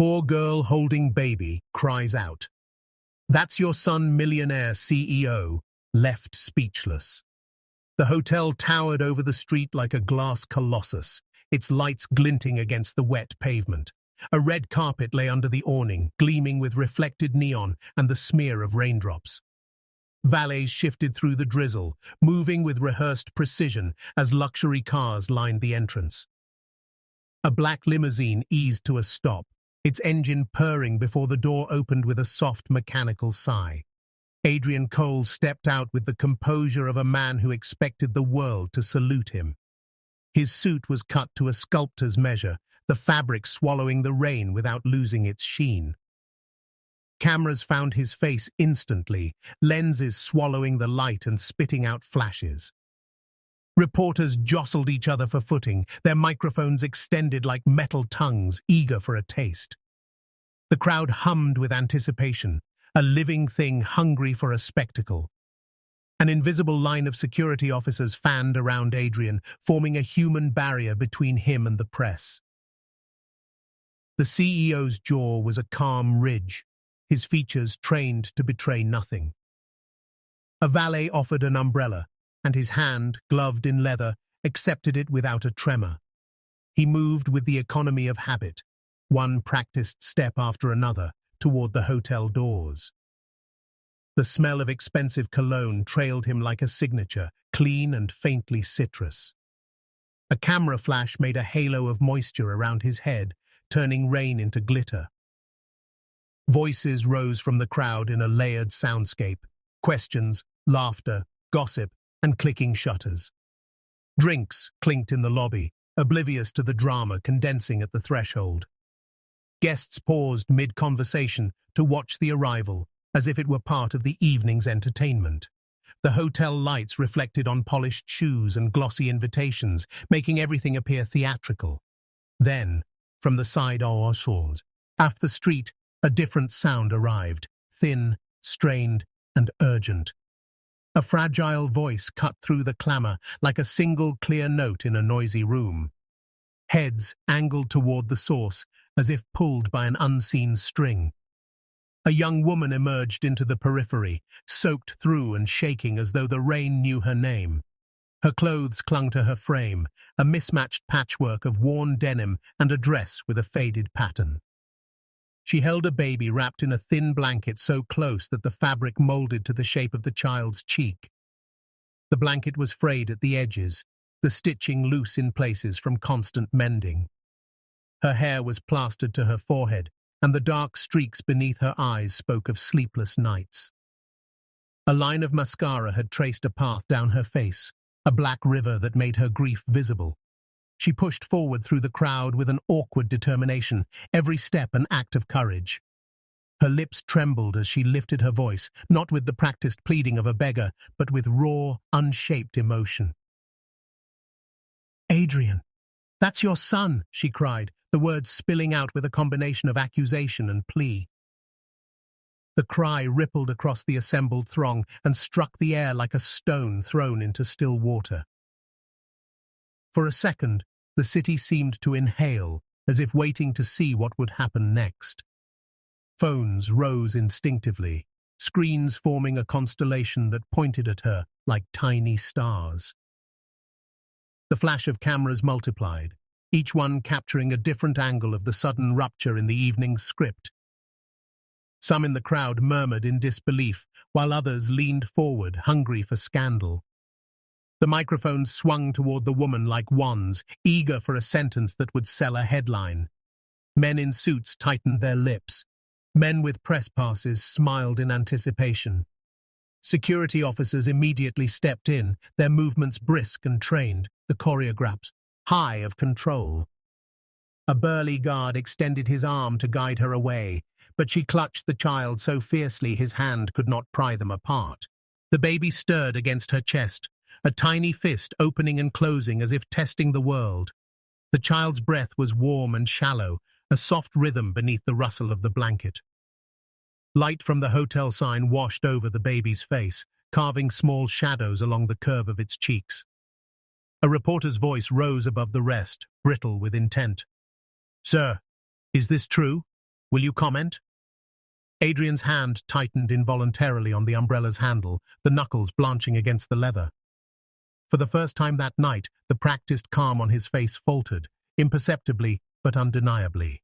Poor girl holding baby cries out. That's your son, Millionaire CEO, left speechless. The hotel towered over the street like a glass colossus, its lights glinting against the wet pavement. A red carpet lay under the awning, gleaming with reflected neon and the smear of raindrops. Valets shifted through the drizzle, moving with rehearsed precision as luxury cars lined the entrance. A black limousine eased to a stop, its engine purring before the door opened with a soft mechanical sigh. Adrian Cole stepped out with the composure of a man who expected the world to salute him. His suit was cut to a sculptor's measure, the fabric swallowing the rain without losing its sheen. Cameras found his face instantly, lenses swallowing the light and spitting out flashes. Reporters jostled each other for footing, their microphones extended like metal tongues, eager for a taste. The crowd hummed with anticipation, a living thing hungry for a spectacle. An invisible line of security officers fanned around Adrian, forming a human barrier between him and the press. The CEO's jaw was a calm ridge, his features trained to betray nothing. A valet offered an umbrella, and his hand, gloved in leather, accepted it without a tremor. He moved with the economy of habit, one practiced step after another, toward the hotel doors. The smell of expensive cologne trailed him like a signature, clean and faintly citrus. A camera flash made a halo of moisture around his head, turning rain into glitter. Voices rose from the crowd in a layered soundscape, questions, laughter, gossip, and clicking shutters. Drinks clinked in the lobby, oblivious to the drama condensing at the threshold. Guests paused mid-conversation to watch the arrival, as if it were part of the evening's entertainment. The hotel lights reflected on polished shoes and glossy invitations, making everything appear theatrical. Then, from the side off the street, a different sound arrived, thin, strained, and urgent. A fragile voice cut through the clamor like a single clear note in a noisy room. Heads angled toward the source, as if pulled by an unseen string. A young woman emerged into the periphery, soaked through and shaking as though the rain knew her name. Her clothes clung to her frame, a mismatched patchwork of worn denim and a dress with a faded pattern. She held a baby wrapped in a thin blanket so close that the fabric molded to the shape of the child's cheek. The blanket was frayed at the edges, the stitching loose in places from constant mending. Her hair was plastered to her forehead, and the dark streaks beneath her eyes spoke of sleepless nights. A line of mascara had traced a path down her face, a black river that made her grief visible. She pushed forward through the crowd with an awkward determination, every step an act of courage. Her lips trembled as she lifted her voice, not with the practiced pleading of a beggar, but with raw, unshaped emotion. "Adrian, that's your son," she cried, the words spilling out with a combination of accusation and plea. The cry rippled across the assembled throng and struck the air like a stone thrown into still water. For a second, the city seemed to inhale, as if waiting to see what would happen next. Phones rose instinctively, screens forming a constellation that pointed at her like tiny stars. The flash of cameras multiplied, each one capturing a different angle of the sudden rupture in the evening's script. Some in the crowd murmured in disbelief, while others leaned forward, hungry for scandal. The microphones swung toward the woman like wands, eager for a sentence that would sell a headline. Men in suits tightened their lips. Men with press passes smiled in anticipation. Security officers immediately stepped in, their movements brisk and trained, the choreographs high of control. A burly guard extended his arm to guide her away, but she clutched the child so fiercely his hand could not pry them apart. The baby stirred against her chest, a tiny fist opening and closing as if testing the world. The child's breath was warm and shallow, a soft rhythm beneath the rustle of the blanket. Light from the hotel sign washed over the baby's face, carving small shadows along the curve of its cheeks. A reporter's voice rose above the rest, brittle with intent. "Sir, is this true?" Will you comment? Adrian's hand tightened involuntarily on the umbrella's handle, the knuckles blanching against the leather. For the first time that night, the practiced calm on his face faltered, imperceptibly but undeniably.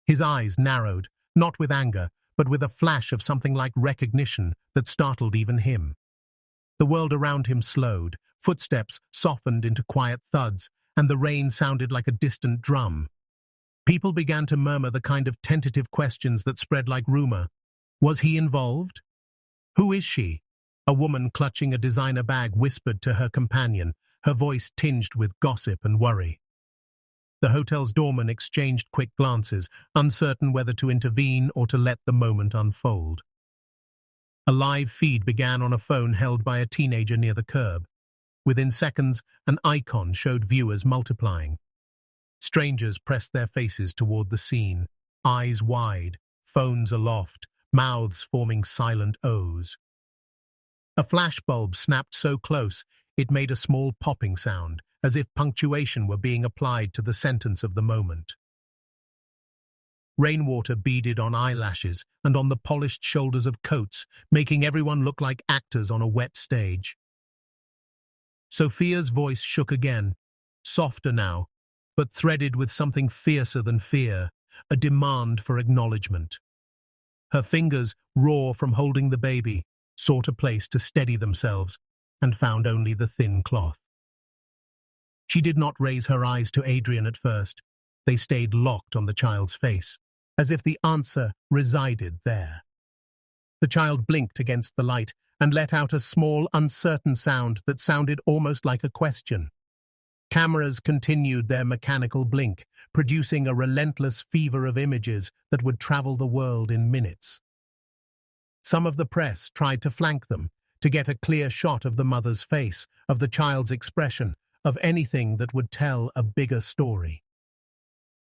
His eyes narrowed, not with anger, but with a flash of something like recognition that startled even him. The world around him slowed, footsteps softened into quiet thuds, and the rain sounded like a distant drum. People began to murmur the kind of tentative questions that spread like rumor. Was he involved? Who is she? A woman clutching a designer bag whispered to her companion, her voice tinged with gossip and worry. The hotel's doorman exchanged quick glances, uncertain whether to intervene or to let the moment unfold. A live feed began on a phone held by a teenager near the curb. Within seconds, an icon showed viewers multiplying. Strangers pressed their faces toward the scene, eyes wide, phones aloft, mouths forming silent O's. A flashbulb snapped so close it made a small popping sound, as if punctuation were being applied to the sentence of the moment. Rainwater beaded on eyelashes and on the polished shoulders of coats, making everyone look like actors on a wet stage. Sophia's voice shook again, softer now, but threaded with something fiercer than fear, a demand for acknowledgement. Her fingers, raw from holding the baby, sought a place to steady themselves and found only the thin cloth. She did not raise her eyes to Adrian at first. They stayed locked on the child's face, as if the answer resided there. The child blinked against the light and let out a small, uncertain sound that sounded almost like a question. Cameras continued their mechanical blink, producing a relentless fever of images that would travel the world in minutes. Some of the press tried to flank them, to get a clear shot of the mother's face, of the child's expression, of anything that would tell a bigger story.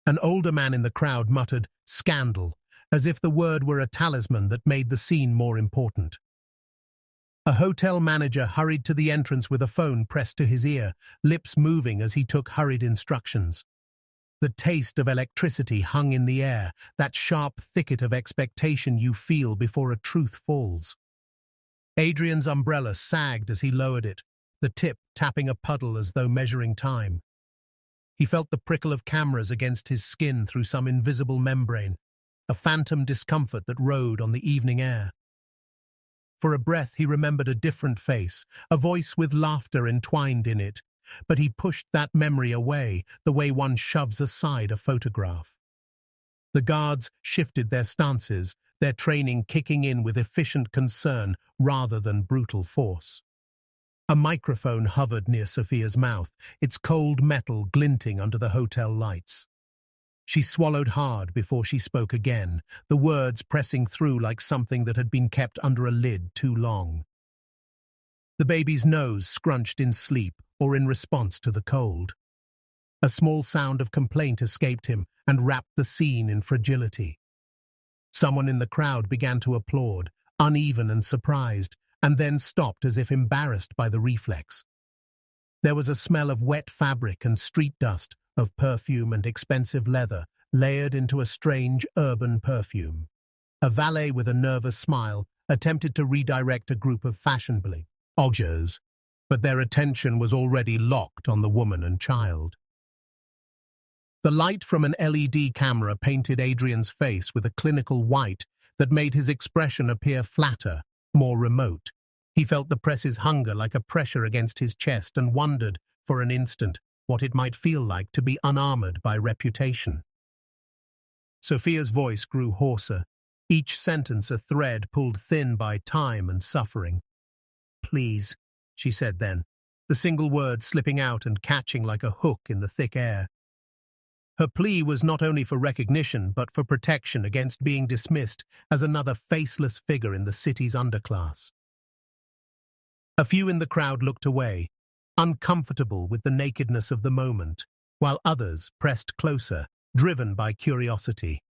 An older man in the crowd muttered, "Scandal," as if the word were a talisman that made the scene more important. A hotel manager hurried to the entrance with a phone pressed to his ear, lips moving as he took hurried instructions. The taste of electricity hung in the air, that sharp thicket of expectation you feel before a truth falls. Adrian's umbrella sagged as he lowered it, the tip tapping a puddle as though measuring time. He felt the prickle of cameras against his skin through some invisible membrane, a phantom discomfort that rode on the evening air. For a breath he remembered a different face, a voice with laughter entwined in it, but he pushed that memory away, the way one shoves aside a photograph. The guards shifted their stances, their training kicking in with efficient concern rather than brutal force. A microphone hovered near Sophia's mouth, its cold metal glinting under the hotel lights. She swallowed hard before she spoke again, the words pressing through like something that had been kept under a lid too long. The baby's nose scrunched in sleep or in response to the cold. A small sound of complaint escaped him and wrapped the scene in fragility. Someone in the crowd began to applaud, uneven and surprised, and then stopped as if embarrassed by the reflex. There was a smell of wet fabric and street dust, of perfume and expensive leather, layered into a strange urban perfume. A valet with a nervous smile attempted to redirect a group of fashionably Emojis, but their attention was already locked on the woman and child. The light from an LED camera painted Adrian's face with a clinical white that made his expression appear flatter, more remote. He felt the press's hunger like a pressure against his chest and wondered, for an instant, what it might feel like to be unarmored by reputation. Sophia's voice grew hoarser, each sentence a thread pulled thin by time and suffering. "Please," she said then, the single word slipping out and catching like a hook in the thick air. Her plea was not only for recognition but for protection against being dismissed as another faceless figure in the city's underclass. A few in the crowd looked away, uncomfortable with the nakedness of the moment, while others pressed closer, driven by curiosity.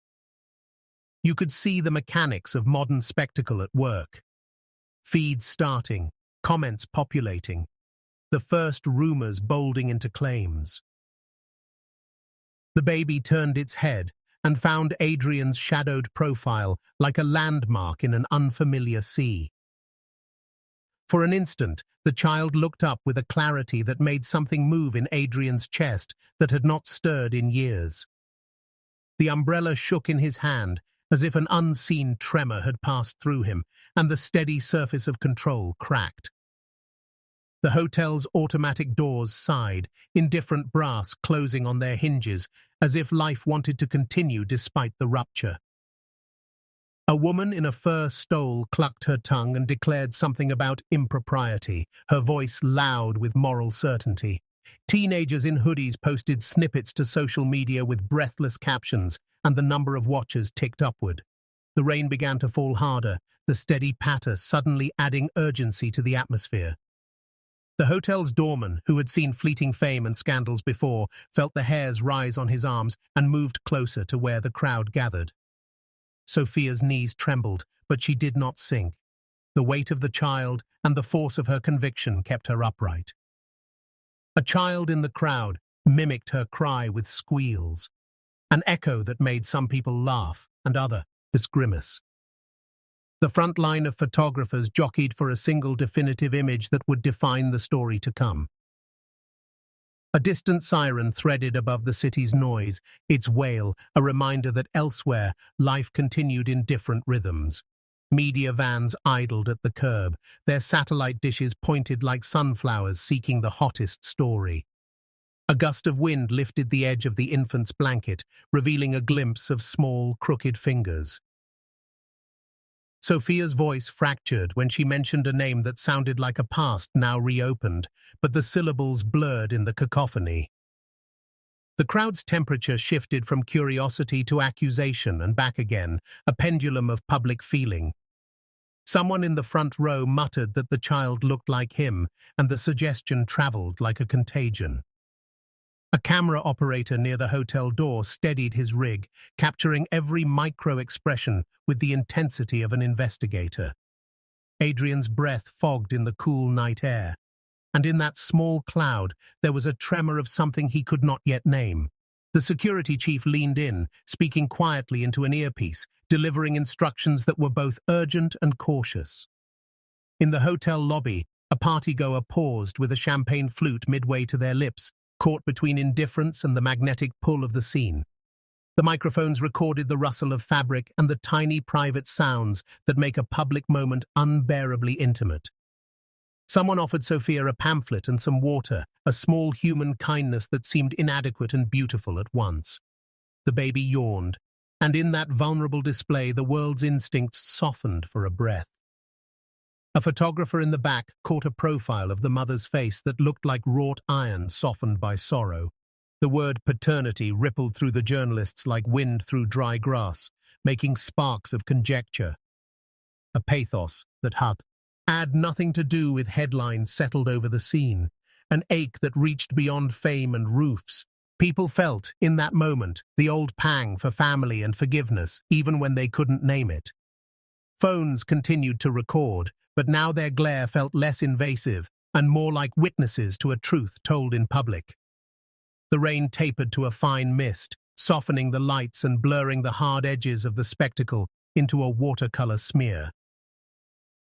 You could see the mechanics of modern spectacle at work. Feeds starting, comments populating, the first rumors bolding into claims. The baby turned its head, and found Adrian's shadowed profile like a landmark in an unfamiliar sea. For an instant, the child looked up with a clarity that made something move in Adrian's chest that had not stirred in years. The umbrella shook in his hand, as if an unseen tremor had passed through him, and the steady surface of control cracked. The hotel's automatic doors sighed, indifferent brass closing on their hinges, as if life wanted to continue despite the rupture. A woman in a fur stole clucked her tongue and declared something about impropriety, her voice loud with moral certainty. Teenagers in hoodies posted snippets to social media with breathless captions, and the number of watchers ticked upward. The rain began to fall harder, the steady patter suddenly adding urgency to the atmosphere. The hotel's doorman, who had seen fleeting fame and scandals before, felt the hairs rise on his arms and moved closer to where the crowd gathered. Sophia's knees trembled, but she did not sink. The weight of the child and the force of her conviction kept her upright. A child in the crowd mimicked her cry with squeals, an echo that made some people laugh and others grimace. The front line of photographers jockeyed for a single definitive image that would define the story to come. A distant siren threaded above the city's noise, its wail a reminder that elsewhere life continued in different rhythms. Media vans idled at the curb, their satellite dishes pointed like sunflowers seeking the hottest story. A gust of wind lifted the edge of the infant's blanket, revealing a glimpse of small, crooked fingers. Sophia's voice fractured when she mentioned a name that sounded like a past now reopened, but the syllables blurred in the cacophony. The crowd's temperature shifted from curiosity to accusation and back again, a pendulum of public feeling. Someone in the front row muttered that the child looked like him, and the suggestion traveled like a contagion. A camera operator near the hotel door steadied his rig, capturing every micro-expression with the intensity of an investigator. Adrian's breath fogged in the cool night air, and in that small cloud there was a tremor of something he could not yet name. The security chief leaned in, speaking quietly into an earpiece, delivering instructions that were both urgent and cautious. In the hotel lobby, a partygoer paused with a champagne flute midway to their lips, caught between indifference and the magnetic pull of the scene. The microphones recorded the rustle of fabric and the tiny private sounds that make a public moment unbearably intimate. Someone offered Sophia a pamphlet and some water, a small human kindness that seemed inadequate and beautiful at once. The baby yawned, and in that vulnerable display the world's instincts softened for a breath. A photographer in the back caught a profile of the mother's face that looked like wrought iron softened by sorrow. The word paternity rippled through the journalists like wind through dry grass, making sparks of conjecture. A pathos that had nothing to do with headlines settled over the scene, an ache that reached beyond fame and roofs. People felt, in that moment, the old pang for family and forgiveness, even when they couldn't name it. Phones continued to record, but now their glare felt less invasive and more like witnesses to a truth told in public. The rain tapered to a fine mist, softening the lights and blurring the hard edges of the spectacle into a watercolor smear.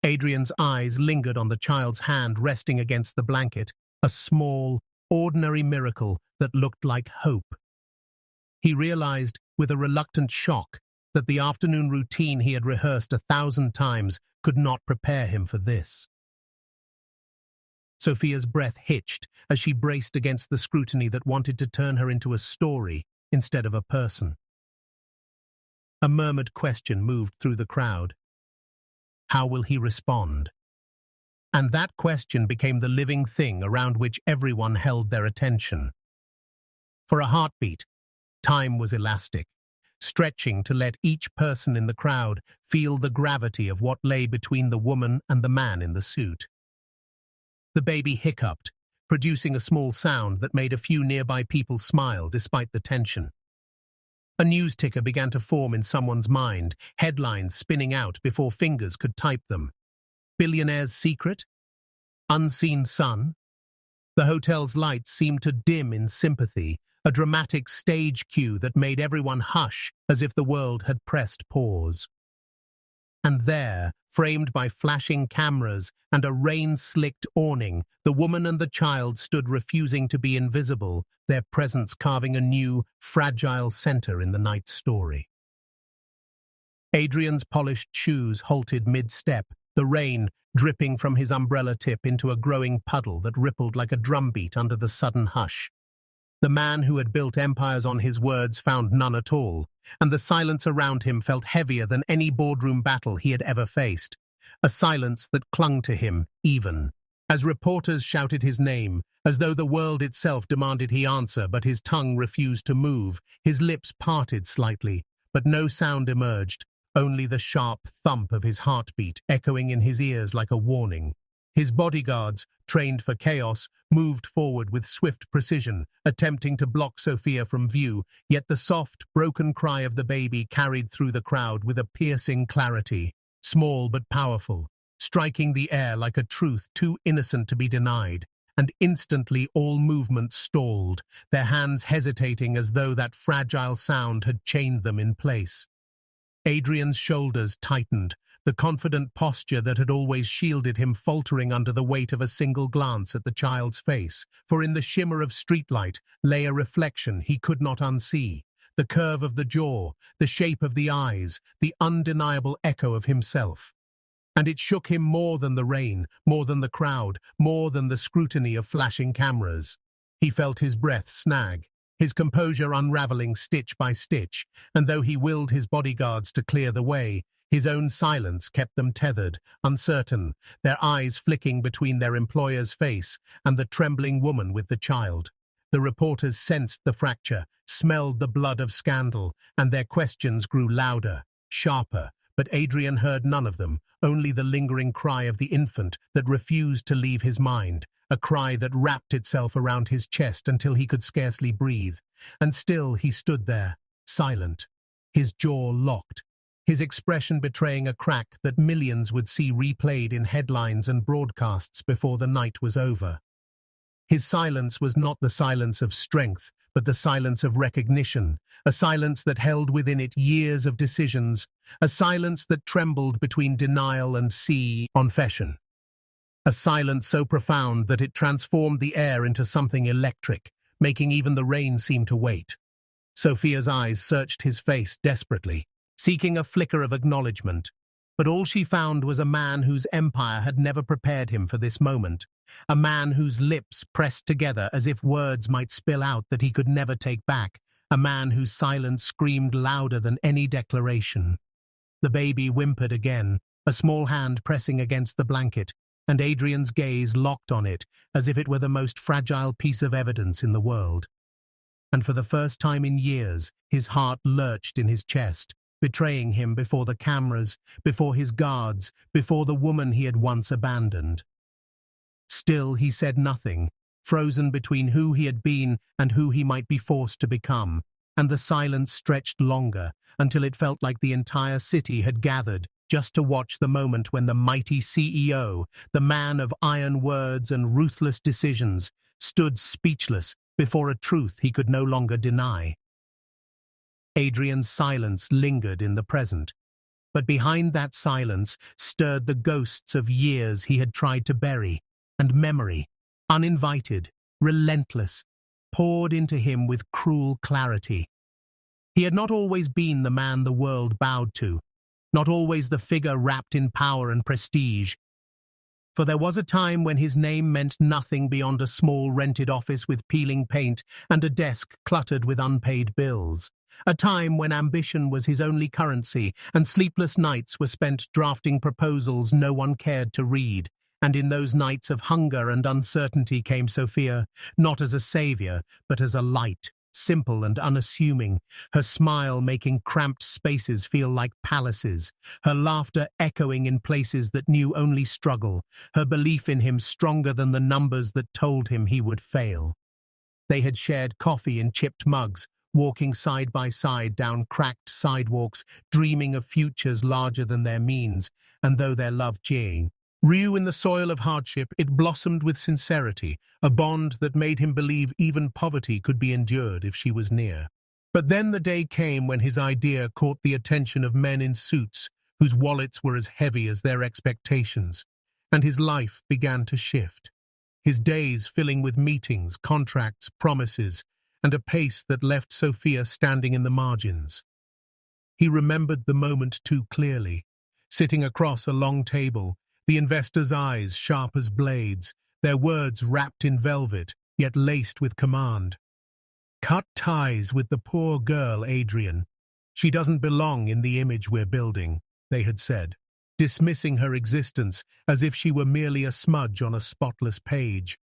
Adrian's eyes lingered on the child's hand resting against the blanket, a small, ordinary miracle that looked like hope. He realized, with a reluctant shock, that the afternoon routine he had rehearsed 1,000 times could not prepare him for this. Sophia's breath hitched as she braced against the scrutiny that wanted to turn her into a story instead of a person. A murmured question moved through the crowd. How will he respond? And that question became the living thing around which everyone held their attention. For a heartbeat, time was elastic, stretching to let each person in the crowd feel the gravity of what lay between the woman and the man in the suit. The baby hiccuped, producing a small sound that made a few nearby people smile despite the tension. A news ticker began to form in someone's mind, headlines spinning out before fingers could type them. Billionaire's secret? Unseen son? The hotel's lights seemed to dim in sympathy, a dramatic stage cue that made everyone hush as if the world had pressed pause. And there, framed by flashing cameras and a rain-slicked awning, the woman and the child stood refusing to be invisible, their presence carving a new, fragile center in the night's story. Adrian's polished shoes halted mid-step, the rain dripping from his umbrella tip into a growing puddle that rippled like a drumbeat under the sudden hush. The man who had built empires on his words found none at all, and the silence around him felt heavier than any boardroom battle he had ever faced, a silence that clung to him, even as reporters shouted his name, as though the world itself demanded he answer, but his tongue refused to move, his lips parted slightly, but no sound emerged, only the sharp thump of his heartbeat echoing in his ears like a warning. His bodyguards, trained for chaos, moved forward with swift precision, attempting to block Sophia from view, yet the soft, broken cry of the baby carried through the crowd with a piercing clarity, small but powerful, striking the air like a truth too innocent to be denied, and instantly all movement stalled, their hands hesitating as though that fragile sound had chained them in place. Adrian's shoulders tightened, the confident posture that had always shielded him faltering under the weight of a single glance at the child's face, for in the shimmer of streetlight lay a reflection he could not unsee, the curve of the jaw, the shape of the eyes, the undeniable echo of himself. And it shook him more than the rain, more than the crowd, more than the scrutiny of flashing cameras. He felt his breath snag, his composure unraveling stitch by stitch, and though he willed his bodyguards to clear the way, his own silence kept them tethered, uncertain, their eyes flicking between their employer's face and the trembling woman with the child. The reporters sensed the fracture, smelled the blood of scandal, and their questions grew louder, sharper, but Adrian heard none of them, only the lingering cry of the infant that refused to leave his mind, a cry that wrapped itself around his chest until he could scarcely breathe. And still he stood there, silent, his jaw locked, his expression betraying a crack that millions would see replayed in headlines and broadcasts before the night was over. His silence was not the silence of strength, but the silence of recognition, a silence that held within it years of decisions, a silence that trembled between denial and confession. A silence so profound that it transformed the air into something electric, making even the rain seem to wait. Sophia's eyes searched his face desperately, seeking a flicker of acknowledgement, but all she found was a man whose empire had never prepared him for this moment, a man whose lips pressed together as if words might spill out that he could never take back, a man whose silence screamed louder than any declaration. The baby whimpered again, a small hand pressing against the blanket, and Adrian's gaze locked on it as if it were the most fragile piece of evidence in the world. And for the first time in years, his heart lurched in his chest, betraying him before the cameras, before his guards, before the woman he had once abandoned. Still he said nothing, frozen between who he had been and who he might be forced to become, and the silence stretched longer, until it felt like the entire city had gathered just to watch the moment when the mighty CEO, the man of iron words and ruthless decisions, stood speechless before a truth he could no longer deny. Adrian's silence lingered in the present, but behind that silence stirred the ghosts of years he had tried to bury, and memory, uninvited, relentless, poured into him with cruel clarity. He had not always been the man the world bowed to, not always the figure wrapped in power and prestige. For there was a time when his name meant nothing beyond a small rented office with peeling paint and a desk cluttered with unpaid bills. A time when ambition was his only currency and sleepless nights were spent drafting proposals no one cared to read. And in those nights of hunger and uncertainty came Sophia, not as a savior, but as a light, simple and unassuming, her smile making cramped spaces feel like palaces, her laughter echoing in places that knew only struggle, her belief in him stronger than the numbers that told him he would fail. They had shared coffee in chipped mugs, walking side by side down cracked sidewalks, dreaming of futures larger than their means, and though their love Ryu in the soil of hardship, it blossomed with sincerity, a bond that made him believe even poverty could be endured if she was near. But then the day came when his idea caught the attention of men in suits whose wallets were as heavy as their expectations, and his life began to shift. His days filling with meetings, contracts, promises, and a pace that left Sophia standing in the margins. He remembered the moment too clearly. Sitting across a long table, the investor's eyes sharp as blades, their words wrapped in velvet, yet laced with command. "Cut ties with the poor girl, Adrian. She doesn't belong in the image we're building," they had said, dismissing her existence as if she were merely a smudge on a spotless page.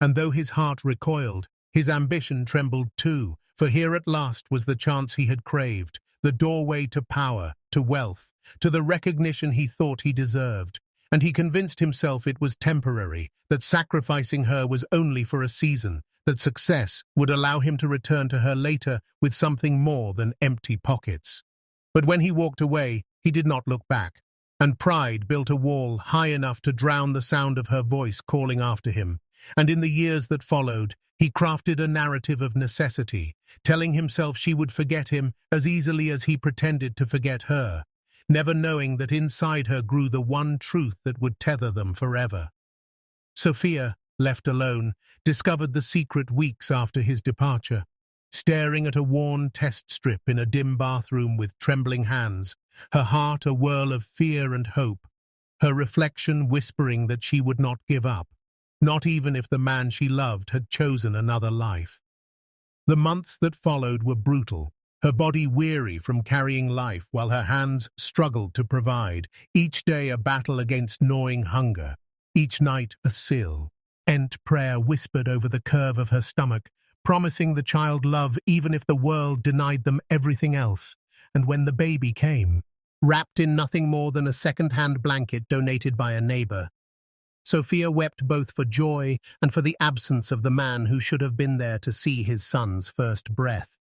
And though his heart recoiled, his ambition trembled too, for here at last was the chance he had craved, the doorway to power, to wealth, to the recognition he thought he deserved. And he convinced himself it was temporary, that sacrificing her was only for a season, that success would allow him to return to her later with something more than empty pockets. But when he walked away, he did not look back, and pride built a wall high enough to drown the sound of her voice calling after him. And in the years that followed, he crafted a narrative of necessity, telling himself she would forget him as easily as he pretended to forget her, never knowing that inside her grew the one truth that would tether them forever. Sophia, left alone, discovered the secret weeks after his departure. Staring at a worn test strip in a dim bathroom with trembling hands, her heart a whirl of fear and hope, her reflection whispering that she would not give up, not even if the man she loved had chosen another life. The months that followed were brutal, her body weary from carrying life while her hands struggled to provide, each day a battle against gnawing hunger, each night a silent prayer whispered over the curve of her stomach, promising the child love even if the world denied them everything else. And when the baby came, wrapped in nothing more than a second-hand blanket donated by a neighbor, Sophia wept both for joy and for the absence of the man who should have been there to see his son's first breath.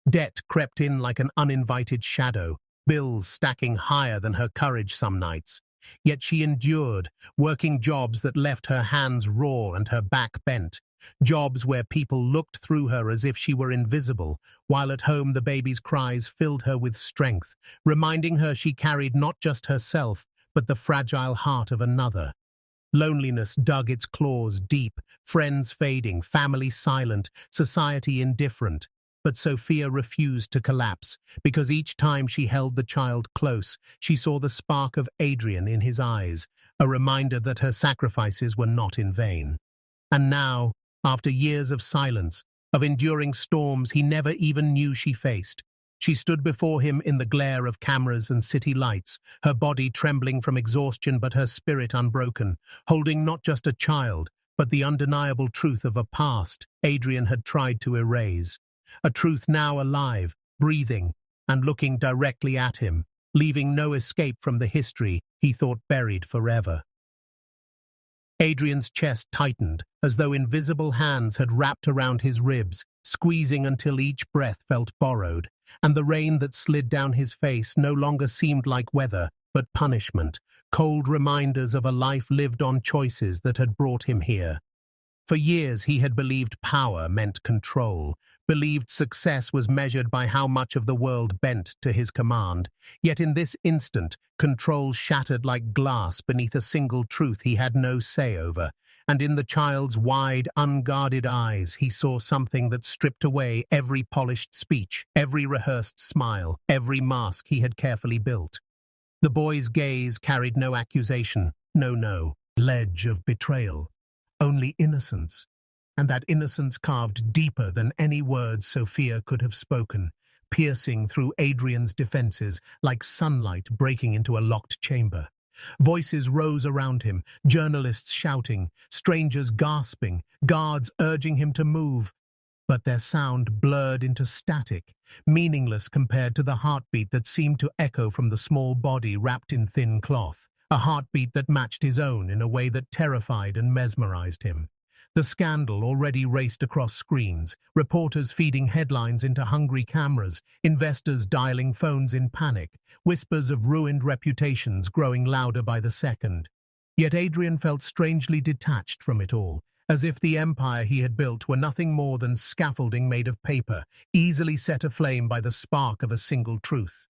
Debt crept in like an uninvited shadow, bills stacking higher than her courage some nights. Yet she endured, working jobs that left her hands raw and her back bent, jobs where people looked through her as if she were invisible, while at home the baby's cries filled her with strength, reminding her she carried not just herself, but the fragile heart of another. Loneliness dug its claws deep, friends fading, family silent, society indifferent. But Sophia refused to collapse, because each time she held the child close, she saw the spark of Adrian in his eyes, a reminder that her sacrifices were not in vain. And now, after years of silence, of enduring storms he never even knew she faced, she stood before him in the glare of cameras and city lights, her body trembling from exhaustion but her spirit unbroken, holding not just a child, but the undeniable truth of a past Adrian had tried to erase. A truth now alive, breathing, and looking directly at him, leaving no escape from the history he thought buried forever. Adrian's chest tightened, as though invisible hands had wrapped around his ribs, squeezing until each breath felt borrowed, and the rain that slid down his face no longer seemed like weather, but punishment, cold reminders of a life lived on choices that had brought him here. For years he had believed power meant control, believed success was measured by how much of the world bent to his command. Yet in this instant, control shattered like glass beneath a single truth he had no say over, and in the child's wide, unguarded eyes he saw something that stripped away every polished speech, every rehearsed smile, every mask he had carefully built. The boy's gaze carried no accusation, no ledge of betrayal. Only innocence, and that innocence carved deeper than any words Sophia could have spoken, piercing through Adrian's defenses like sunlight breaking into a locked chamber. Voices rose around him, journalists shouting, strangers gasping, guards urging him to move, but their sound blurred into static, meaningless compared to the heartbeat that seemed to echo from the small body wrapped in thin cloth. A heartbeat that matched his own in a way that terrified and mesmerized him. The scandal already raced across screens, reporters feeding headlines into hungry cameras, investors dialing phones in panic, whispers of ruined reputations growing louder by the second. Yet Adrian felt strangely detached from it all, as if the empire he had built were nothing more than scaffolding made of paper, easily set aflame by the spark of a single truth.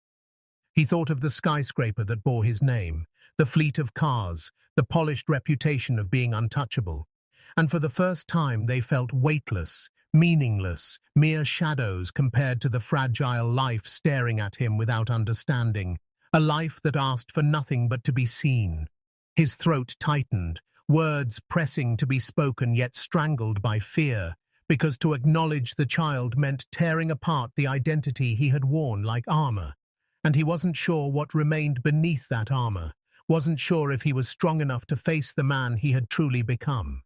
He thought of the skyscraper that bore his name, the fleet of cars, the polished reputation of being untouchable. And for the first time they felt weightless, meaningless, mere shadows compared to the fragile life staring at him without understanding, a life that asked for nothing but to be seen. His throat tightened, words pressing to be spoken yet strangled by fear, because to acknowledge the child meant tearing apart the identity he had worn like armor. And he wasn't sure what remained beneath that armor, wasn't sure if he was strong enough to face the man he had truly become.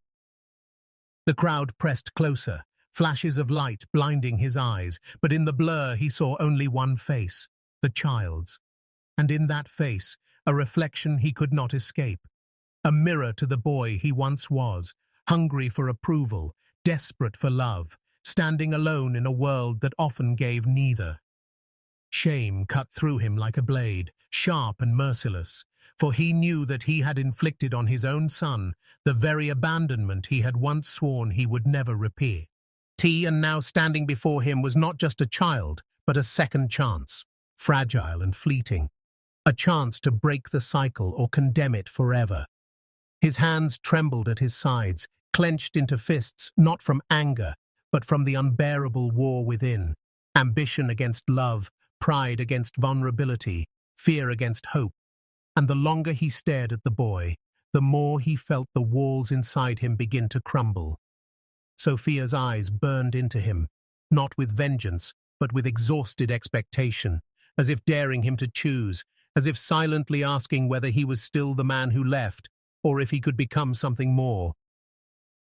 The crowd pressed closer, flashes of light blinding his eyes, but in the blur he saw only one face, the child's. And in that face, a reflection he could not escape. A mirror to the boy he once was, hungry for approval, desperate for love, standing alone in a world that often gave neither. Shame cut through him like a blade, sharp and merciless, for he knew that he had inflicted on his own son the very abandonment he had once sworn he would never repeat. And now standing before him was not just a child, but a second chance, fragile and fleeting, a chance to break the cycle or condemn it forever. His hands trembled at his sides, clenched into fists not from anger, but from the unbearable war within, ambition against love, pride against vulnerability, fear against hope. And the longer he stared at the boy, the more he felt the walls inside him begin to crumble. Sophia's eyes burned into him, not with vengeance, but with exhausted expectation, as if daring him to choose, as if silently asking whether he was still the man who left, or if he could become something more.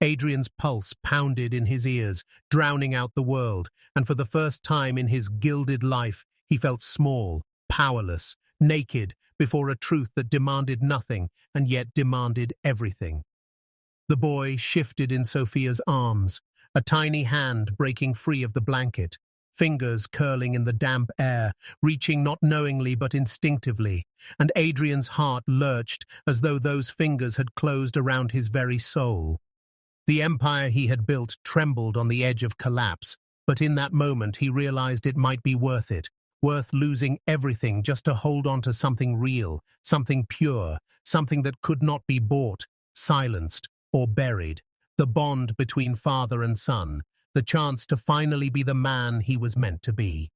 Adrian's pulse pounded in his ears, drowning out the world, and for the first time in his gilded life, he felt small, powerless, naked, before a truth that demanded nothing and yet demanded everything. The boy shifted in Sophia's arms, a tiny hand breaking free of the blanket, fingers curling in the damp air, reaching not knowingly but instinctively, and Adrian's heart lurched as though those fingers had closed around his very soul. The empire he had built trembled on the edge of collapse, but in that moment he realized it might be worth it, worth losing everything just to hold on to something real, something pure, something that could not be bought, silenced, or buried, the bond between father and son, the chance to finally be the man he was meant to be.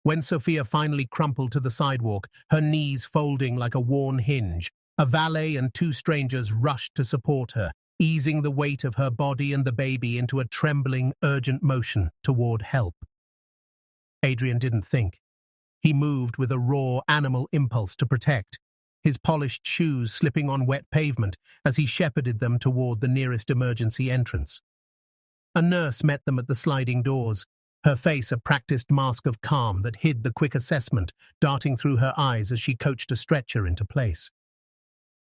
When Sophia finally crumpled to the sidewalk, her knees folding like a worn hinge, a valet and two strangers rushed to support her, easing the weight of her body and the baby into a trembling, urgent motion toward help. Adrian didn't think. He moved with a raw, animal impulse to protect, his polished shoes slipping on wet pavement as he shepherded them toward the nearest emergency entrance. A nurse met them at the sliding doors, her face a practiced mask of calm that hid the quick assessment darting through her eyes as she coached a stretcher into place.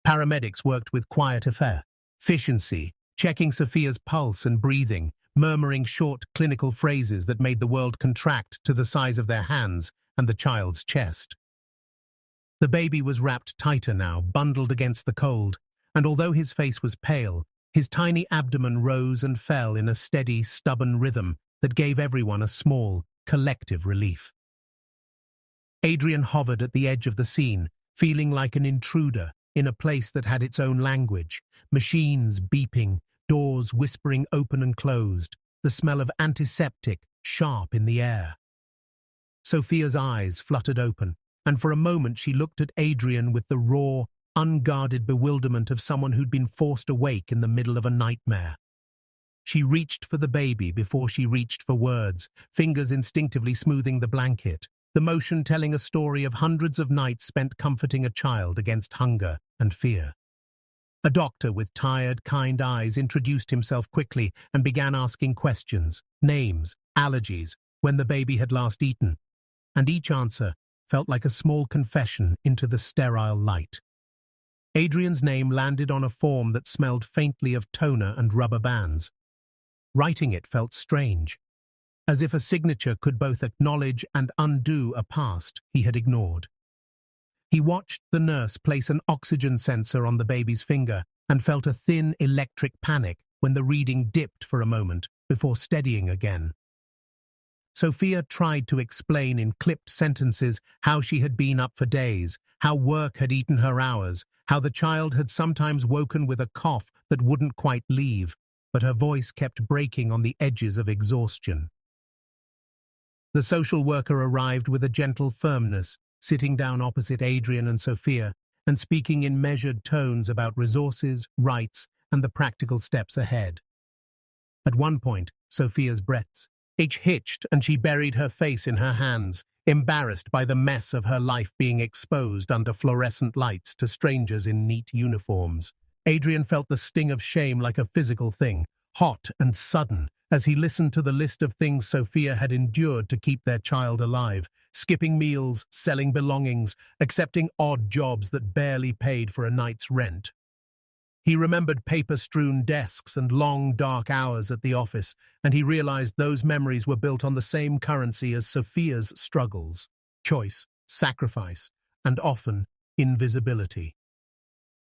Paramedics worked with quiet efficiency, checking Sophia's pulse and breathing, murmuring short clinical phrases that made the world contract to the size of their hands and the child's chest. The baby was wrapped tighter now, bundled against the cold, and although his face was pale, his tiny abdomen rose and fell in a steady, stubborn rhythm that gave everyone a small, collective relief. Adrian hovered at the edge of the scene, feeling like an intruder in a place that had its own language, machines beeping, doors whispering open and closed, the smell of antiseptic sharp in the air. Sophia's eyes fluttered open, and for a moment she looked at Adrian with the raw, unguarded bewilderment of someone who'd been forced awake in the middle of a nightmare. She reached for the baby before she reached for words, fingers instinctively smoothing the blanket, the motion telling a story of hundreds of nights spent comforting a child against hunger and fear. A doctor with tired, kind eyes introduced himself quickly and began asking questions, names, allergies, when the baby had last eaten, and each answer felt like a small confession into the sterile light. Adrian's name landed on a form that smelled faintly of toner and rubber bands. Writing it felt strange, as if a signature could both acknowledge and undo a past he had ignored. He watched the nurse place an oxygen sensor on the baby's finger and felt a thin electric panic when the reading dipped for a moment before steadying again. Sophia tried to explain in clipped sentences how she had been up for days, how work had eaten her hours, how the child had sometimes woken with a cough that wouldn't quite leave, but her voice kept breaking on the edges of exhaustion. The social worker arrived with a gentle firmness, sitting down opposite Adrian and Sophia, and speaking in measured tones about resources, rights, and the practical steps ahead. At one point, Sophia's breaths hitched and she buried her face in her hands, embarrassed by the mess of her life being exposed under fluorescent lights to strangers in neat uniforms. Adrian felt the sting of shame like a physical thing, hot and sudden, as he listened to the list of things Sophia had endured to keep their child alive, skipping meals, selling belongings, accepting odd jobs that barely paid for a night's rent. He remembered paper-strewn desks and long, dark hours at the office, and he realized those memories were built on the same currency as Sophia's struggles: choice, sacrifice, and often invisibility.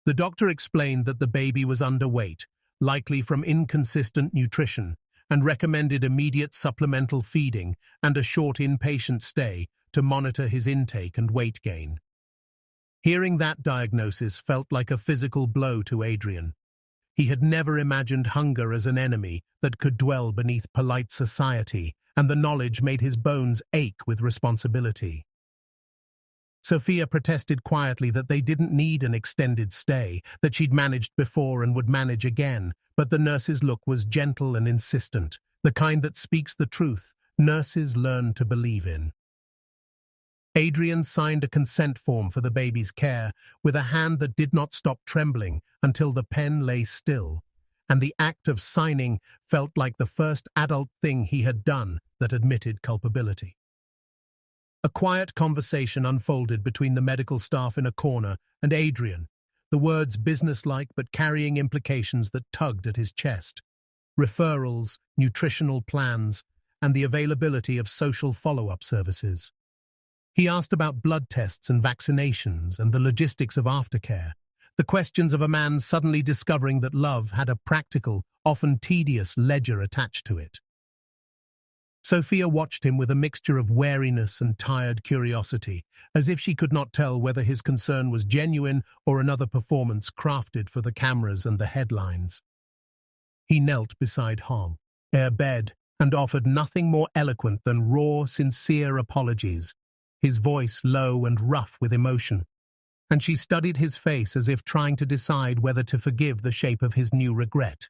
The doctor explained that the baby was underweight, likely from inconsistent nutrition, and recommended immediate supplemental feeding and a short inpatient stay to monitor his intake and weight gain. Hearing that diagnosis felt like a physical blow to Adrian. He had never imagined hunger as an enemy that could dwell beneath polite society, and the knowledge made his bones ache with responsibility. Sophia protested quietly that they didn't need an extended stay, that she'd managed before and would manage again, but the nurse's look was gentle and insistent, the kind that speaks the truth nurses learn to believe in. Adrian signed a consent form for the baby's care with a hand that did not stop trembling until the pen lay still, and the act of signing felt like the first adult thing he had done that admitted culpability. A quiet conversation unfolded between the medical staff in a corner and Adrian, the words businesslike but carrying implications that tugged at his chest: referrals, nutritional plans, and the availability of social follow-up services. He asked about blood tests and vaccinations and the logistics of aftercare, the questions of a man suddenly discovering that love had a practical, often tedious ledger attached to it. Sophia watched him with a mixture of wariness and tired curiosity, as if she could not tell whether his concern was genuine or another performance crafted for the cameras and the headlines. He knelt beside Hong, their bed, and offered nothing more eloquent than raw, sincere apologies, his voice low and rough with emotion, and she studied his face as if trying to decide whether to forgive the shape of his new regret.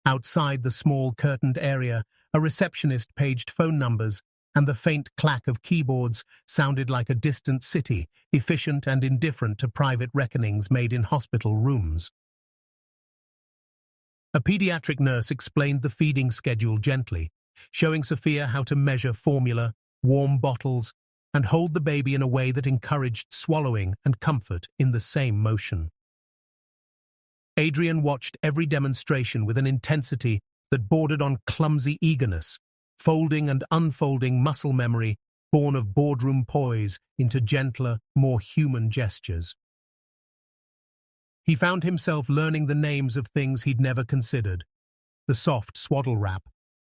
Outside the small curtained area, a receptionist paged phone numbers, and the faint clack of keyboards sounded like a distant city, efficient and indifferent to private reckonings made in hospital rooms. A pediatric nurse explained the feeding schedule gently, showing Sophia how to measure formula, warm bottles, and hold the baby in a way that encouraged swallowing and comfort in the same motion. Adrian watched every demonstration with an intensity that bordered on clumsy eagerness, folding and unfolding muscle memory born of boardroom poise into gentler, more human gestures. He found himself learning the names of things he'd never considered: the soft swaddle wrap,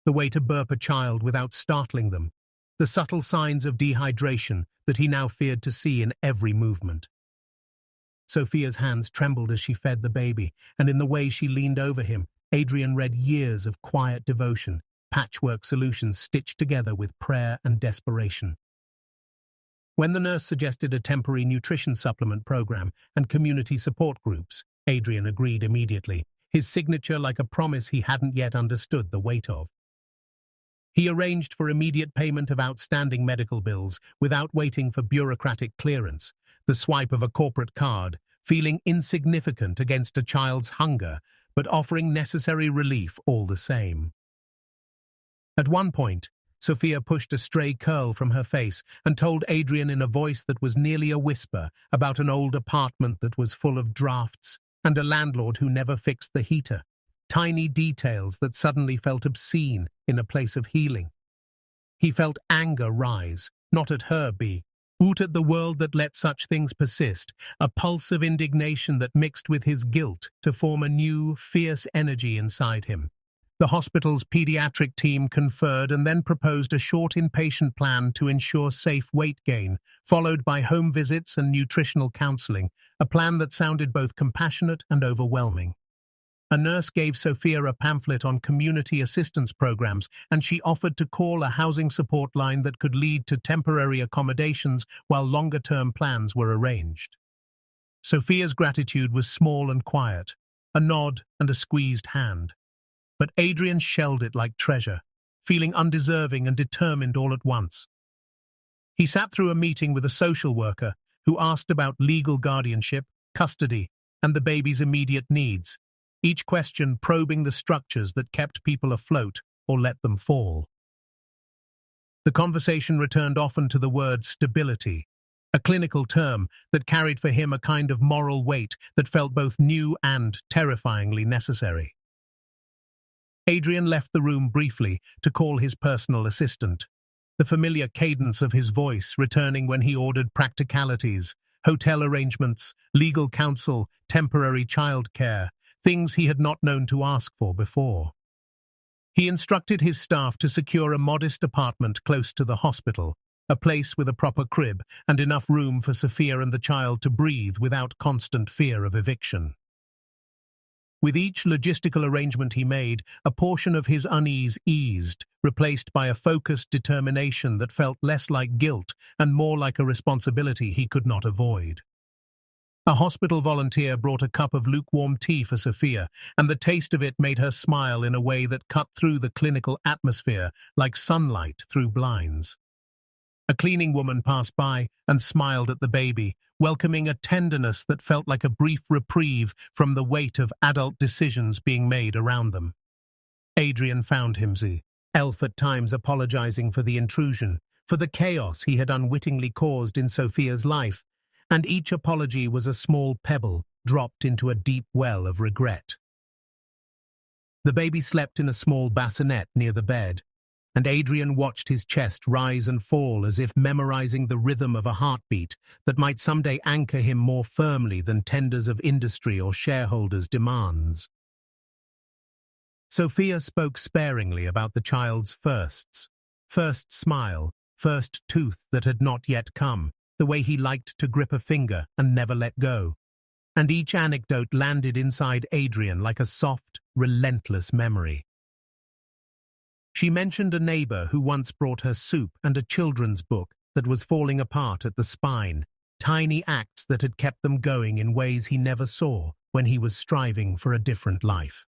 the way to burp a child without startling them, the subtle signs of dehydration that he now feared to see in every movement. Sophia's hands trembled as she fed the baby, and in the way she leaned over him, Adrian read years of quiet devotion, patchwork solutions stitched together with prayer and desperation. When the nurse suggested a temporary nutrition supplement program and community support groups, Adrian agreed immediately, his signature like a promise he hadn't yet understood the weight of. He arranged for immediate payment of outstanding medical bills without waiting for bureaucratic clearance, the swipe of a corporate card, feeling insignificant against a child's hunger, but offering necessary relief all the same. At one point, Sophia pushed a stray curl from her face and told Adrian in a voice that was nearly a whisper about an old apartment that was full of drafts and a landlord who never fixed the heater, tiny details that suddenly felt obscene in a place of healing. He felt anger rise, not at her, Out at the world that let such things persist, a pulse of indignation that mixed with his guilt to form a new, fierce energy inside him. The hospital's pediatric team conferred and then proposed a short inpatient plan to ensure safe weight gain, followed by home visits and nutritional counseling, a plan that sounded both compassionate and overwhelming. A nurse gave Sophia a pamphlet on community assistance programs, and she offered to call a housing support line that could lead to temporary accommodations while longer-term plans were arranged. Sophia's gratitude was small and quiet, a nod and a squeezed hand. But Adrian shelled it like treasure, feeling undeserving and determined all at once. He sat through a meeting with a social worker who asked about legal guardianship, custody, and the baby's immediate needs, each question probing the structures that kept people afloat or let them fall. The conversation returned often to the word stability, a clinical term that carried for him a kind of moral weight that felt both new and terrifyingly necessary. Adrian left the room briefly to call his personal assistant, the familiar cadence of his voice returning when he ordered practicalities, hotel arrangements, legal counsel, temporary childcare, things he had not known to ask for before. He instructed his staff to secure a modest apartment close to the hospital, a place with a proper crib and enough room for Sophia and the child to breathe without constant fear of eviction. With each logistical arrangement he made, a portion of his unease eased, replaced by a focused determination that felt less like guilt and more like a responsibility he could not avoid. A hospital volunteer brought a cup of lukewarm tea for Sophia, and the taste of it made her smile in a way that cut through the clinical atmosphere like sunlight through blinds. A cleaning woman passed by and smiled at the baby, welcoming a tenderness that felt like a brief reprieve from the weight of adult decisions being made around them. Adrian found himself at times apologizing for the intrusion, for the chaos he had unwittingly caused in Sophia's life, and each apology was a small pebble dropped into a deep well of regret. The baby slept in a small bassinet near the bed, and Adrian watched his chest rise and fall as if memorizing the rhythm of a heartbeat that might someday anchor him more firmly than tenders of industry or shareholders' demands. Sophia spoke sparingly about the child's firsts, first smile, first tooth that had not yet come, the way he liked to grip a finger and never let go, and each anecdote landed inside Adrian like a soft, relentless memory. She mentioned a neighbor who once brought her soup and a children's book that was falling apart at the spine, tiny acts that had kept them going in ways he never saw when he was striving for a different life.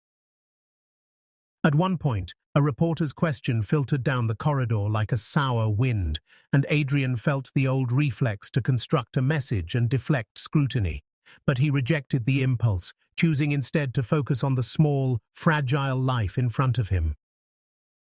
At one point, a reporter's question filtered down the corridor like a sour wind, and Adrian felt the old reflex to construct a message and deflect scrutiny. But he rejected the impulse, choosing instead to focus on the small, fragile life in front of him.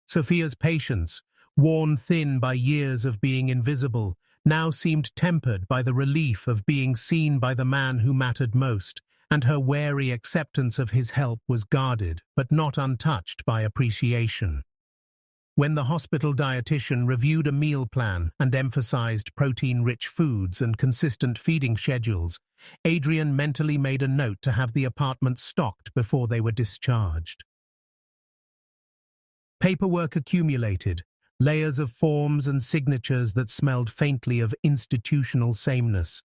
Sophia's patience, worn thin by years of being invisible, now seemed tempered by the relief of being seen by the man who mattered most, and her wary acceptance of his help was guarded, but not untouched by appreciation. When the hospital dietitian reviewed a meal plan and emphasized protein-rich foods and consistent feeding schedules, Adrian mentally made a note to have the apartment stocked before they were discharged. Paperwork accumulated, layers of forms and signatures that smelled faintly of institutional sameness,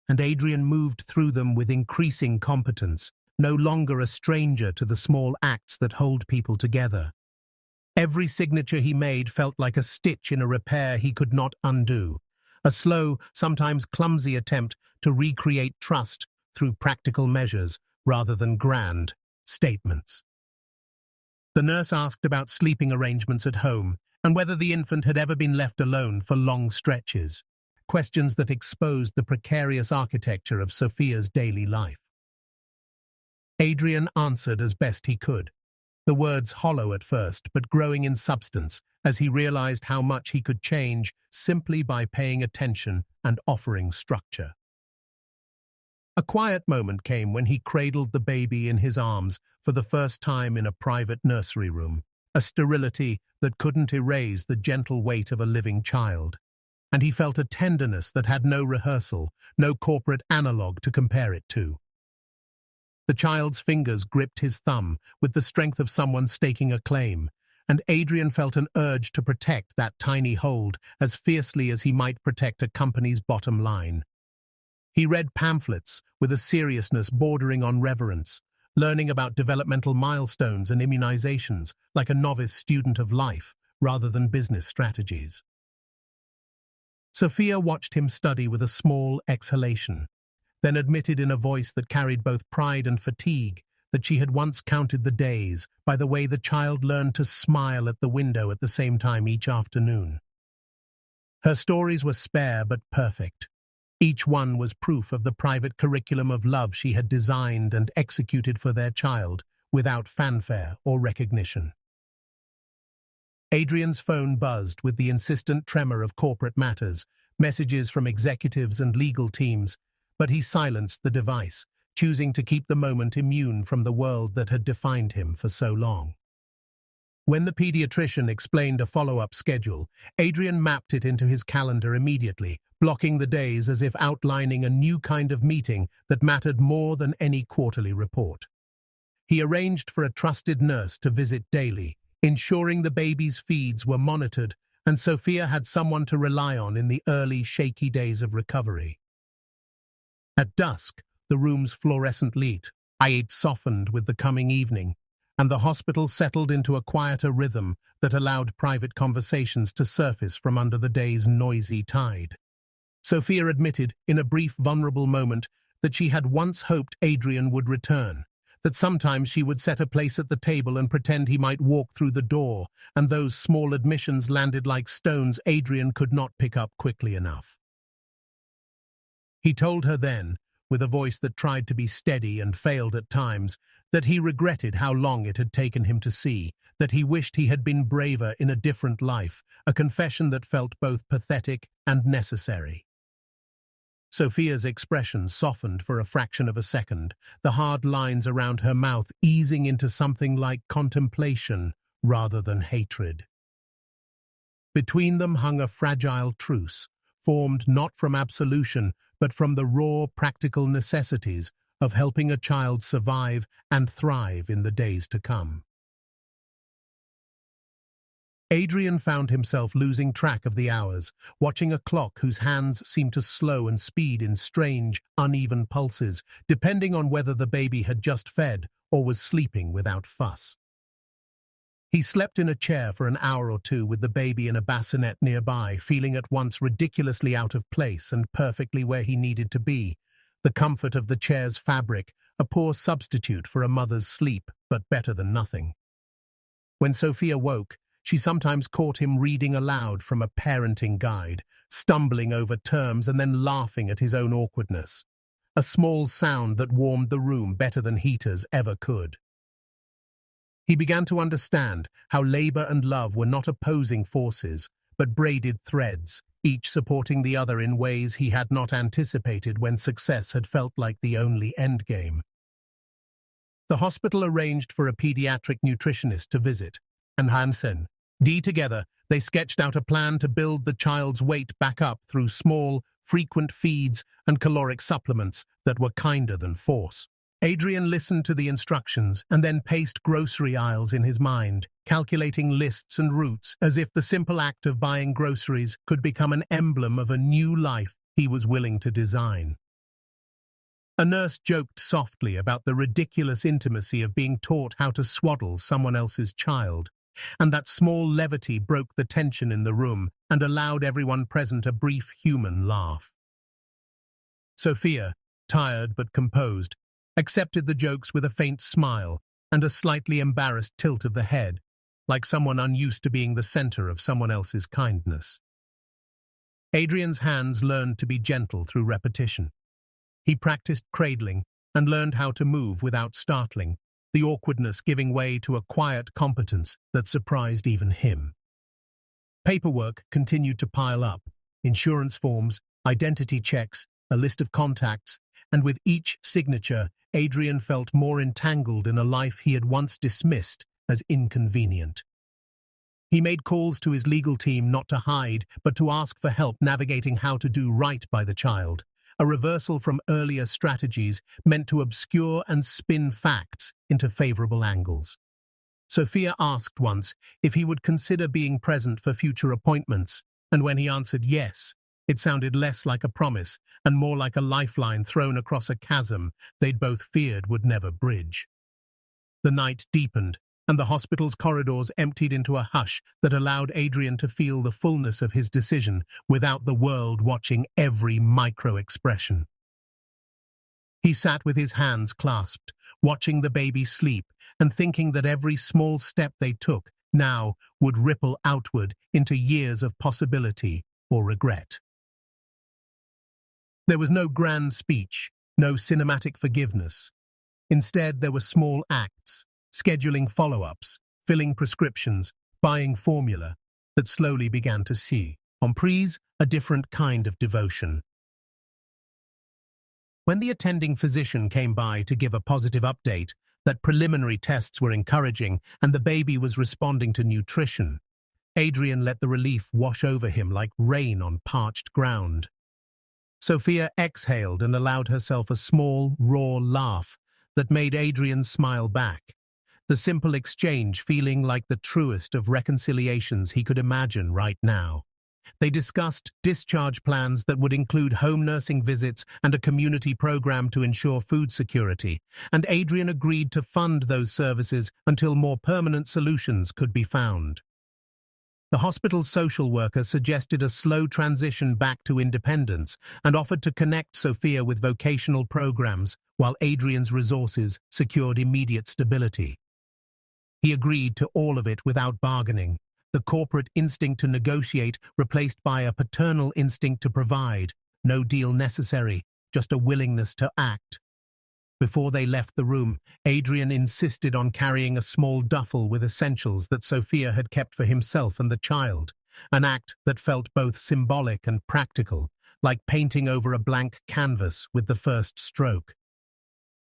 and Adrian moved through them with increasing competence, no longer a stranger to the small acts that hold people together. Every signature he made felt like a stitch in a repair he could not undo, a slow, sometimes clumsy attempt to recreate trust through practical measures rather than grand statements. The nurse asked about sleeping arrangements at home and whether the infant had ever been left alone for long stretches, questions that exposed the precarious architecture of Sophia's daily life. Adrian answered as best he could, the words hollow at first but growing in substance as he realized how much he could change simply by paying attention and offering structure. A quiet moment came when he cradled the baby in his arms for the first time in a private nursery room, a sterility that couldn't erase the gentle weight of a living child. and he felt a tenderness that had no rehearsal, no corporate analog to compare it to. The child's fingers gripped his thumb with the strength of someone staking a claim, and Adrian felt an urge to protect that tiny hold as fiercely as he might protect a company's bottom line. He read pamphlets with a seriousness bordering on reverence, learning about developmental milestones and immunizations like a novice student of life rather than business strategies. Sophia watched him study with a small exhalation, then admitted in a voice that carried both pride and fatigue that she had once counted the days by the way the child learned to smile at the window at the same time each afternoon. Her stories were spare but perfect. Each one was proof of the private curriculum of love she had designed and executed for their child, without fanfare or recognition. Adrian's phone buzzed with the insistent tremor of corporate matters, messages from executives and legal teams, but he silenced the device, choosing to keep the moment immune from the world that had defined him for so long. When the pediatrician explained a follow-up schedule, Adrian mapped it into his calendar immediately, blocking the days as if outlining a new kind of meeting that mattered more than any quarterly report. He arranged for a trusted nurse to visit daily, ensuring the baby's feeds were monitored and Sophia had someone to rely on in the early, shaky days of recovery. At dusk, the room's fluorescent light softened with the coming evening, and the hospital settled into a quieter rhythm that allowed private conversations to surface from under the day's noisy tide. Sophia admitted, in a brief, vulnerable moment, that she had once hoped Adrian would return, that sometimes she would set a place at the table and pretend he might walk through the door, and those small admissions landed like stones Adrian could not pick up quickly enough. He told her then, with a voice that tried to be steady and failed at times, that he regretted how long it had taken him to see, that he wished he had been braver in a different life, a confession that felt both pathetic and necessary. Sophia's expression softened for a fraction of a second, the hard lines around her mouth easing into something like contemplation rather than hatred. Between them hung a fragile truce, formed not from absolution, but from the raw, practical necessities of helping a child survive and thrive in the days to come. Adrian found himself losing track of the hours, watching a clock whose hands seemed to slow and speed in strange, uneven pulses, depending on whether the baby had just fed or was sleeping without fuss. He slept in a chair for an hour or two with the baby in a bassinet nearby, feeling at once ridiculously out of place and perfectly where he needed to be, the comfort of the chair's fabric, a poor substitute for a mother's sleep, but better than nothing. When Sophia woke, she sometimes caught him reading aloud from a parenting guide, stumbling over terms and then laughing at his own awkwardness, a small sound that warmed the room better than heaters ever could. He began to understand how labor and love were not opposing forces, but braided threads, each supporting the other in ways he had not anticipated when success had felt like the only endgame. The hospital arranged for a pediatric nutritionist to visit, and Hansen, together, they sketched out a plan to build the child's weight back up through small, frequent feeds and caloric supplements that were kinder than force. Adrian listened to the instructions and then paced grocery aisles in his mind, calculating lists and routes as if the simple act of buying groceries could become an emblem of a new life he was willing to design. A nurse joked softly about the ridiculous intimacy of being taught how to swaddle someone else's child, and that small levity broke the tension in the room and allowed everyone present a brief human laugh. Sophia, tired but composed, accepted the jokes with a faint smile and a slightly embarrassed tilt of the head, like someone unused to being the center of someone else's kindness. Adrian's hands learned to be gentle through repetition. He practiced cradling and learned how to move without startling, the awkwardness giving way to a quiet competence that surprised even him. Paperwork continued to pile up, insurance forms, identity checks, a list of contacts, and with each signature, Adrian felt more entangled in a life he had once dismissed as inconvenient. He made calls to his legal team not to hide, but to ask for help navigating how to do right by the child, a reversal from earlier strategies meant to obscure and spin facts into favorable angles. Sophia asked once if he would consider being present for future appointments, and when he answered yes, it sounded less like a promise and more like a lifeline thrown across a chasm they'd both feared would never bridge. The night deepened, and the hospital's corridors emptied into a hush that allowed Adrian to feel the fullness of his decision without the world watching every micro-expression. He sat with his hands clasped, watching the baby sleep and thinking that every small step they took now would ripple outward into years of possibility or regret. There was no grand speech, no cinematic forgiveness. Instead, there were small acts, scheduling follow-ups, filling prescriptions, buying formula, that slowly began to see, on Cries, a different kind of devotion. When the attending physician came by to give a positive update that preliminary tests were encouraging and the baby was responding to nutrition, Adrian let the relief wash over him like rain on parched ground. Sophia exhaled and allowed herself a small, raw laugh that made Adrian smile back, the simple exchange feeling like the truest of reconciliations he could imagine right now. They discussed discharge plans that would include home nursing visits and a community program to ensure food security, and Adrian agreed to fund those services until more permanent solutions could be found. The hospital's social worker suggested a slow transition back to independence and offered to connect Sophia with vocational programs, while Adrian's resources secured immediate stability. He agreed to all of it without bargaining, the corporate instinct to negotiate replaced by a paternal instinct to provide, no deal necessary, just a willingness to act. Before they left the room, Adrian insisted on carrying a small duffel with essentials that Sophia had kept for himself and the child, an act that felt both symbolic and practical, like painting over a blank canvas with the first stroke.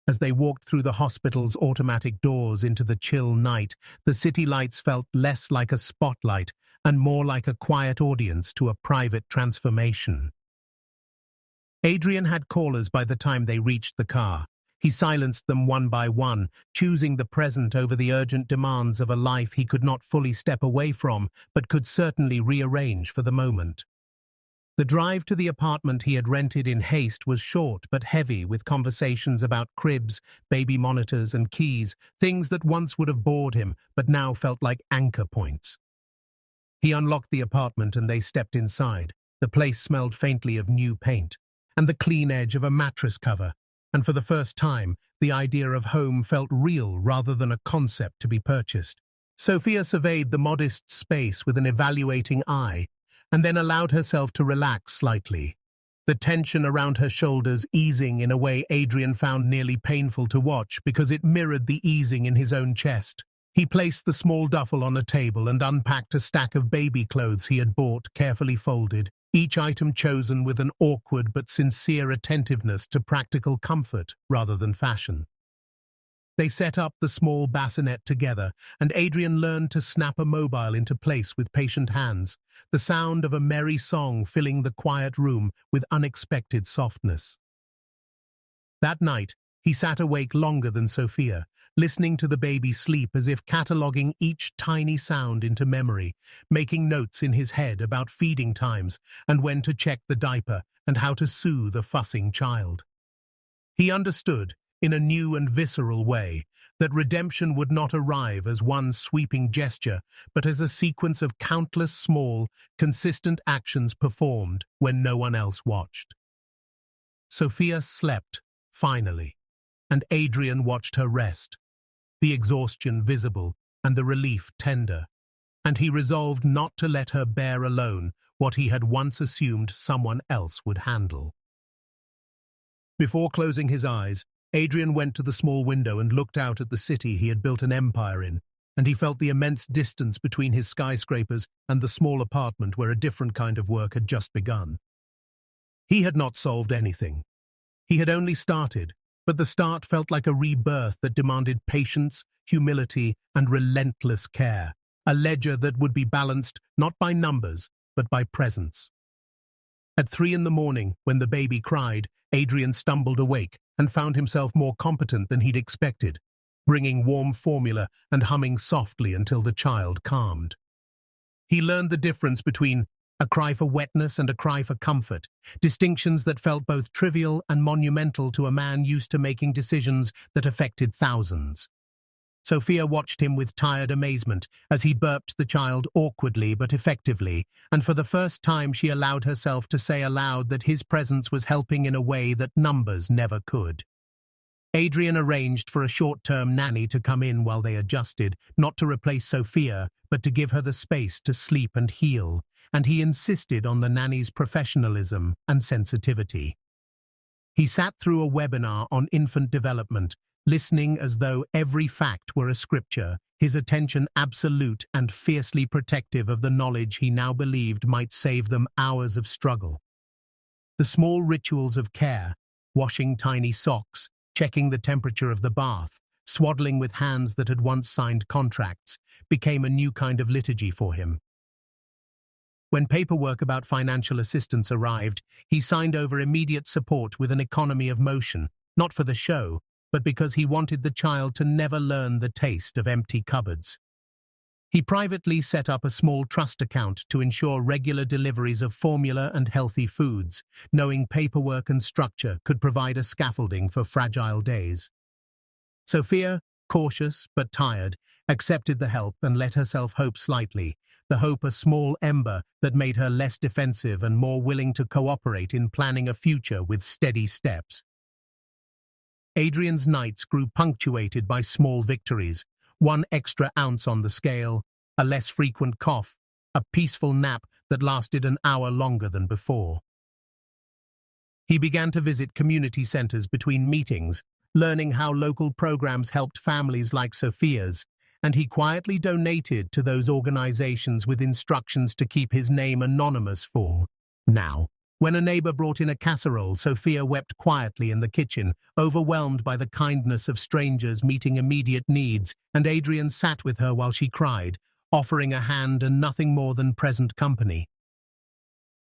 As they walked through the hospital's automatic doors into the chill night, the city lights felt less like a spotlight and more like a quiet audience to a private transformation. Adrian had callers by the time they reached the car. He silenced them one by one, choosing the present over the urgent demands of a life he could not fully step away from, but could certainly rearrange for the moment. The drive to the apartment he had rented in haste was short but heavy with conversations about cribs, baby monitors and keys, things that once would have bored him but now felt like anchor points. He unlocked the apartment and they stepped inside. The place smelled faintly of new paint and the clean edge of a mattress cover, and for the first time, the idea of home felt real rather than a concept to be purchased. Sophia surveyed the modest space with an evaluating eye, and then allowed herself to relax slightly, the tension around her shoulders easing in a way Adrian found nearly painful to watch because it mirrored the easing in his own chest. He placed the small duffel on a table and unpacked a stack of baby clothes he had bought, carefully folded, each item chosen with an awkward but sincere attentiveness to practical comfort rather than fashion. They set up the small bassinet together, and Adrian learned to snap a mobile into place with patient hands, the sound of a merry song filling the quiet room with unexpected softness. That night, he sat awake longer than Sophia, listening to the baby sleep as if cataloguing each tiny sound into memory, making notes in his head about feeding times and when to check the diaper and how to soothe a fussing child. He understood, in a new and visceral way, that redemption would not arrive as one sweeping gesture, but as a sequence of countless small, consistent actions performed when no one else watched. Sophia slept, finally, and Adrian watched her rest, the exhaustion visible and the relief tender, and he resolved not to let her bear alone what he had once assumed someone else would handle. Before closing his eyes, Adrian went to the small window and looked out at the city he had built an empire in, and he felt the immense distance between his skyscrapers and the small apartment where a different kind of work had just begun. He had not solved anything. He had only started, but the start felt like a rebirth that demanded patience, humility, and relentless care, a ledger that would be balanced not by numbers, but by presence. At 3 in the morning, when the baby cried, Adrian stumbled awake and found himself more competent than he'd expected, bringing warm formula and humming softly until the child calmed. He learned the difference between a cry for wetness and a cry for comfort, distinctions that felt both trivial and monumental to a man used to making decisions that affected thousands. Sophia watched him with tired amazement as he burped the child awkwardly but effectively, and for the first time she allowed herself to say aloud that his presence was helping in a way that numbers never could. Adrian arranged for a short-term nanny to come in while they adjusted, not to replace Sophia, but to give her the space to sleep and heal, and he insisted on the nanny's professionalism and sensitivity. He sat through a webinar on infant development, listening as though every fact were a scripture, his attention absolute and fiercely protective of the knowledge he now believed might save them hours of struggle. The small rituals of care, washing tiny socks, checking the temperature of the bath, swaddling with hands that had once signed contracts, became a new kind of liturgy for him. When paperwork about financial assistance arrived, he signed over immediate support with an economy of motion, not for the show, but because he wanted the child to never learn the taste of empty cupboards. He privately set up a small trust account to ensure regular deliveries of formula and healthy foods, knowing paperwork and structure could provide a scaffolding for fragile days. Sophia, cautious but tired, accepted the help and let herself hope slightly, the hope a small ember that made her less defensive and more willing to cooperate in planning a future with steady steps. Adrian's nights grew punctuated by small victories, 1 extra ounce on the scale, a less frequent cough, a peaceful nap that lasted an hour longer than before. He began to visit community centers between meetings, learning how local programs helped families like Sophia's, and he quietly donated to those organizations with instructions to keep his name anonymous for now. When a neighbor brought in a casserole, Sophia wept quietly in the kitchen, overwhelmed by the kindness of strangers meeting immediate needs, and Adrian sat with her while she cried, offering a hand and nothing more than present company.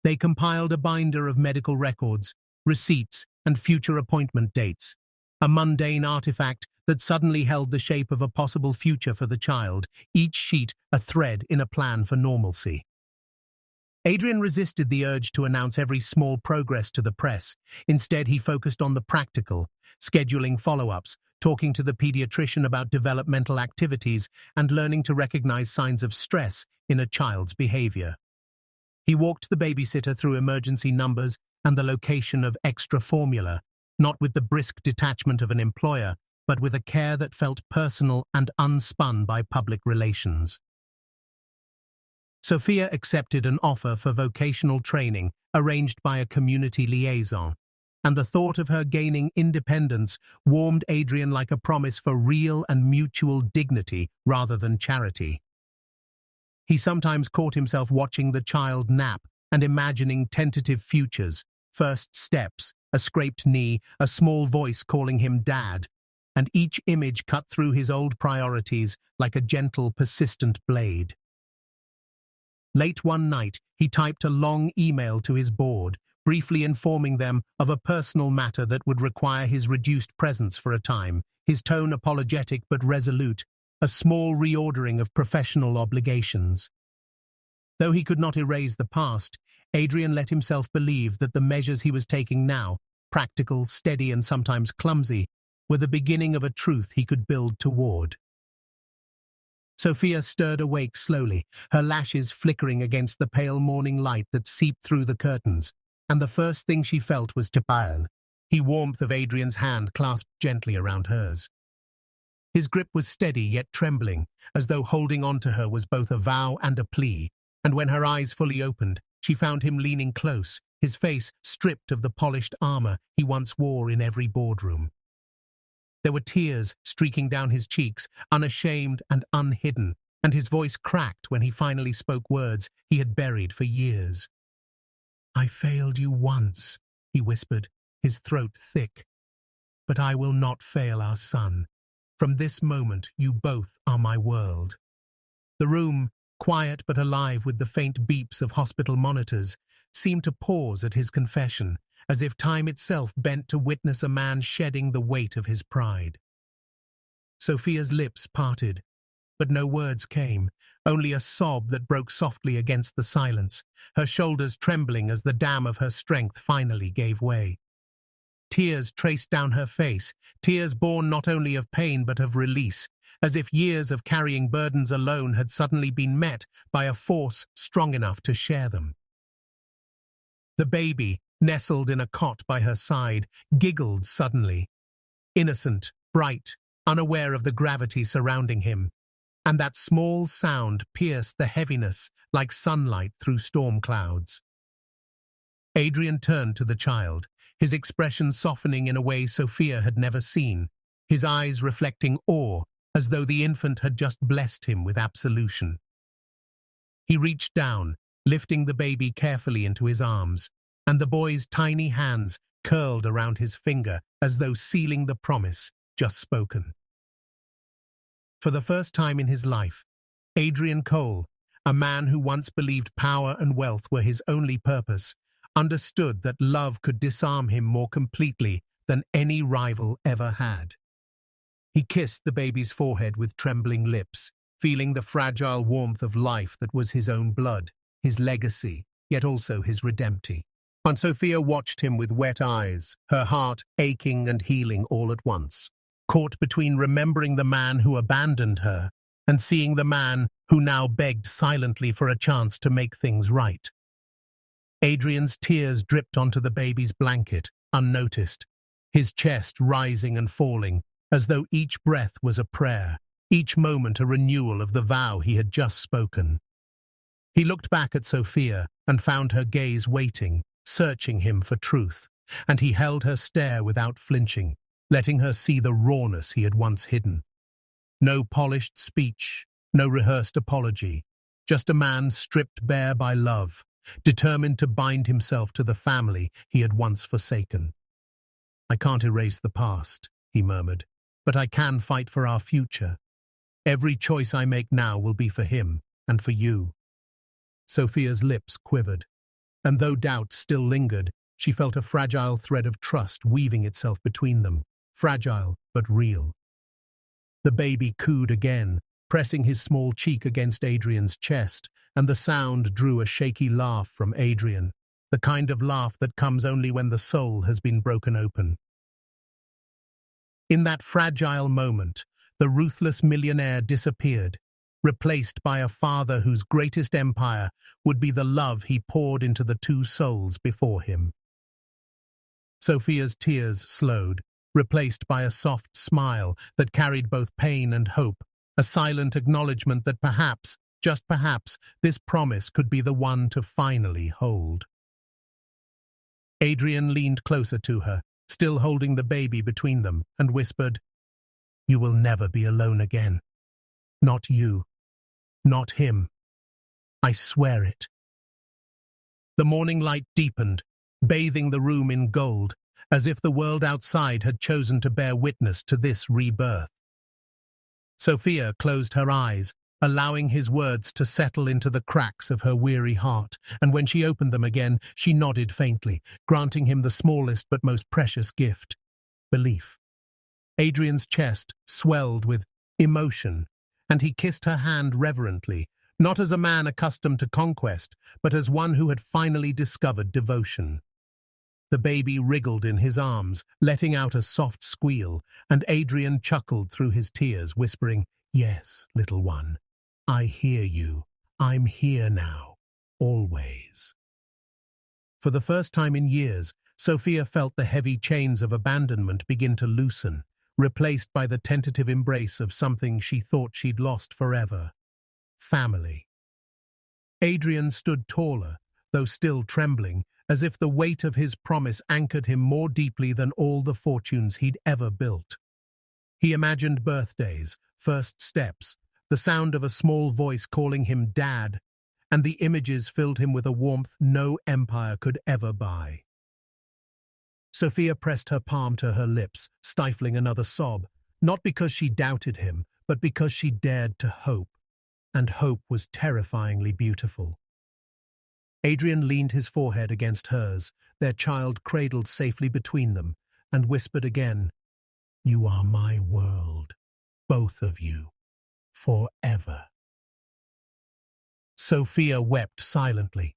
They compiled a binder of medical records, receipts, and future appointment dates, a mundane artifact that suddenly held the shape of a possible future for the child, each sheet a thread in a plan for normalcy. Adrian resisted the urge to announce every small progress to the press. Instead, he focused on the practical, scheduling follow-ups, talking to the pediatrician about developmental activities, and learning to recognize signs of stress in a child's behavior. He walked the babysitter through emergency numbers and the location of extra formula, not with the brisk detachment of an employer, but with a care that felt personal and unspun by public relations. Sophia accepted an offer for vocational training arranged by a community liaison, and the thought of her gaining independence warmed Adrian like a promise for real and mutual dignity rather than charity. He sometimes caught himself watching the child nap and imagining tentative futures, first steps, a scraped knee, a small voice calling him dad, and each image cut through his old priorities like a gentle, persistent blade. Late one night, he typed a long email to his board, briefly informing them of a personal matter that would require his reduced presence for a time, his tone apologetic but resolute, a small reordering of professional obligations. Though he could not erase the past, Adrian let himself believe that the measures he was taking now, practical, steady, and sometimes clumsy, were the beginning of a truth he could build toward. Sophia stirred awake slowly, her lashes flickering against the pale morning light that seeped through the curtains, and the first thing she felt was Betrayal, the warmth of Adrian's hand clasped gently around hers. His grip was steady yet trembling, as though holding on to her was both a vow and a plea, and when her eyes fully opened, she found him leaning close, his face stripped of the polished armor he once wore in every boardroom. There were tears streaking down his cheeks, unashamed and unhidden, and his voice cracked when he finally spoke words he had buried for years. "I failed you once," he whispered, his throat thick. "But I will not fail our son. From this moment, you both are my world." The room, quiet but alive with the faint beeps of hospital monitors, seemed to pause at his confession, as if time itself bent to witness a man shedding the weight of his pride. Sophia's lips parted, but no words came, only a sob that broke softly against the silence, her shoulders trembling as the dam of her strength finally gave way. Tears traced down her face, tears born not only of pain but of release, as if years of carrying burdens alone had suddenly been met by a force strong enough to share them. The baby, nestled in a cot by her side, giggled suddenly. Innocent, bright, unaware of the gravity surrounding him, and that small sound pierced the heaviness like sunlight through storm clouds. Adrian turned to the child, his expression softening in a way Sophia had never seen, his eyes reflecting awe, as though the infant had just blessed him with absolution. He reached down, lifting the baby carefully into his arms, and the boy's tiny hands curled around his finger as though sealing the promise just spoken. For the first time in his life, Adrian Cole, a man who once believed power and wealth were his only purpose, understood that love could disarm him more completely than any rival ever had. He kissed the baby's forehead with trembling lips, feeling the fragile warmth of life that was his own blood, his legacy, yet also his redemption. And Sophia watched him with wet eyes, her heart aching and healing all at once, caught between remembering the man who abandoned her and seeing the man who now begged silently for a chance to make things right. Adrian's tears dripped onto the baby's blanket, unnoticed, his chest rising and falling, as though each breath was a prayer, each moment a renewal of the vow he had just spoken. He looked back at Sophia and found her gaze waiting, searching him for truth, and he held her stare without flinching, letting her see the rawness he had once hidden. No polished speech, no rehearsed apology, just a man stripped bare by love, determined to bind himself to the family he had once forsaken. "I can't erase the past," he murmured, "but I can fight for our future. Every choice I make now will be for him and for you." Sophia's lips quivered, and though doubt still lingered, she felt a fragile thread of trust weaving itself between them, fragile but real. The baby cooed again, pressing his small cheek against Adrian's chest, and the sound drew a shaky laugh from Adrian, the kind of laugh that comes only when the soul has been broken open. In that fragile moment, the ruthless millionaire disappeared, replaced by a father whose greatest empire would be the love he poured into the two souls before him. Sophia's tears slowed, replaced by a soft smile that carried both pain and hope, a silent acknowledgement that perhaps, just perhaps, this promise could be the one to finally hold. Adrian leaned closer to her, still holding the baby between them, and whispered, "You will never be alone again. Not you. Not him. I swear it." The morning light deepened, bathing the room in gold, as if the world outside had chosen to bear witness to this rebirth. Sophia closed her eyes, allowing his words to settle into the cracks of her weary heart, and when she opened them again, she nodded faintly, granting him the smallest but most precious gift: belief. Adrian's chest swelled with emotion, and he kissed her hand reverently, not as a man accustomed to conquest, but as one who had finally discovered devotion. The baby wriggled in his arms, letting out a soft squeal, and Adrian chuckled through his tears, whispering, "Yes, little one, I hear you. I'm here now, always." For the first time in years, Sophia felt the heavy chains of abandonment begin to loosen, replaced by the tentative embrace of something she thought she'd lost forever: family. Adrian stood taller, though still trembling, as if the weight of his promise anchored him more deeply than all the fortunes he'd ever built. He imagined birthdays, first steps, the sound of a small voice calling him Dad, and the images filled him with a warmth no empire could ever buy. Sophia pressed her palm to her lips, stifling another sob, not because she doubted him, but because she dared to hope. and hope was terrifyingly beautiful. Adrian leaned his forehead against hers, their child cradled safely between them, and whispered again, "You are my world, both of you, forever." Sophia wept silently.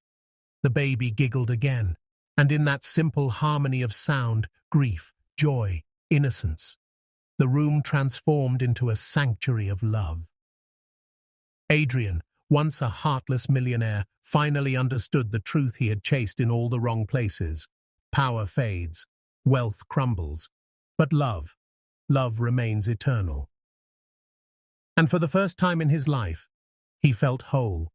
The baby giggled again, and in that simple harmony of sound, grief, joy, innocence, the room transformed into a sanctuary of love. Adrian, once a heartless millionaire, finally understood the truth he had chased in all the wrong places. Power fades, wealth crumbles, but love remains eternal. And for the first time in his life, he felt whole,